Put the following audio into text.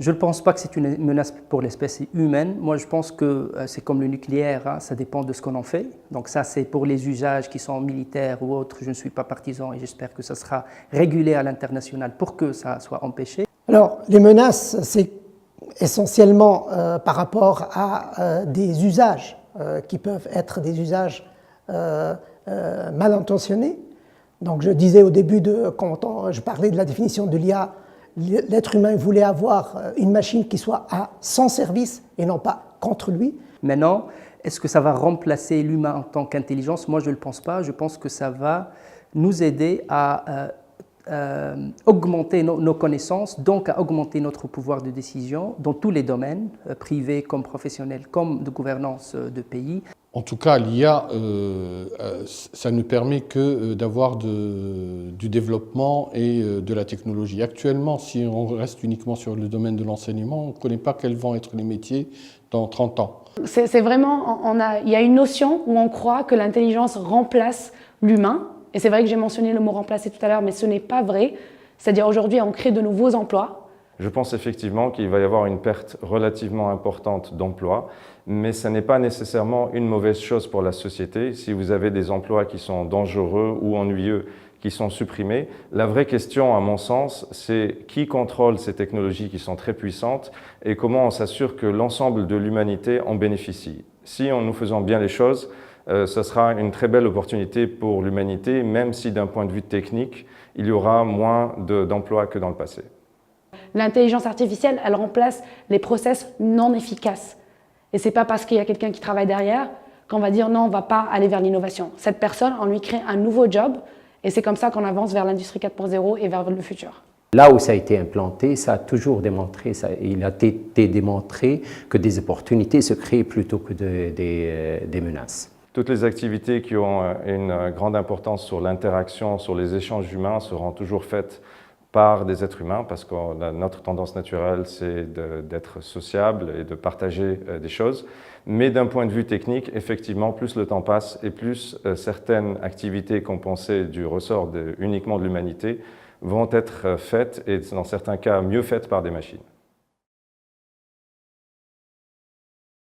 Je ne pense pas que c'est une menace pour l'espèce humaine. Moi, je pense que c'est comme le nucléaire, hein, ça dépend de ce qu'on en fait. Donc ça, c'est pour les usages qui sont militaires ou autres. Je ne suis pas partisan et j'espère que ça sera régulé à l'international pour que ça soit empêché. Alors, les menaces, c'est essentiellement par rapport à des usages qui peuvent être des usages mal intentionnés. Donc, je disais au début, quand je parlais de la définition de l'IA, l'être humain voulait avoir une machine qui soit à son service et non pas contre lui. Maintenant, est-ce que ça va remplacer l'humain en tant qu'intelligence? Moi, je ne le pense pas. Je pense que ça va nous aider à augmenter nos connaissances, donc à augmenter notre pouvoir de décision dans tous les domaines, privés comme professionnels, comme de gouvernance de pays. En tout cas, l'IA, ça ne permet que d'avoir du développement et de la technologie. Actuellement, si on reste uniquement sur le domaine de l'enseignement, on ne connaît pas quels vont être les métiers dans 30 ans. C'est vraiment, il y a une notion où on croit que l'intelligence remplace l'humain. Et c'est vrai que j'ai mentionné le mot remplacer tout à l'heure, mais ce n'est pas vrai. C'est-à-dire aujourd'hui, on crée de nouveaux emplois. Je pense effectivement qu'il va y avoir une perte relativement importante d'emplois, mais ce n'est pas nécessairement une mauvaise chose pour la société. Si vous avez des emplois qui sont dangereux ou ennuyeux, qui sont supprimés, la vraie question, à mon sens, c'est qui contrôle ces technologies qui sont très puissantes et comment on s'assure que l'ensemble de l'humanité en bénéficie. Si nous faisons bien les choses, ce sera une très belle opportunité pour l'humanité, même si d'un point de vue technique, il y aura moins d'emplois que dans le passé. L'intelligence artificielle, elle remplace les process non efficaces. Et ce n'est pas parce qu'il y a quelqu'un qui travaille derrière qu'on va dire non, on ne va pas aller vers l'innovation. Cette personne, on lui crée un nouveau job et c'est comme ça qu'on avance vers l'industrie 4.0 et vers le futur. Là où ça a été implanté, ça a toujours démontré, il a été démontré que des opportunités se créent plutôt que des menaces. Toutes les activités qui ont une grande importance sur l'interaction, sur les échanges humains seront toujours faites par des êtres humains parce que notre tendance naturelle, c'est d'être sociable et de partager des choses. Mais d'un point de vue technique, effectivement, plus le temps passe et plus certaines activités qu'on pensait du ressort uniquement de l'humanité vont être faites et dans certains cas mieux faites par des machines.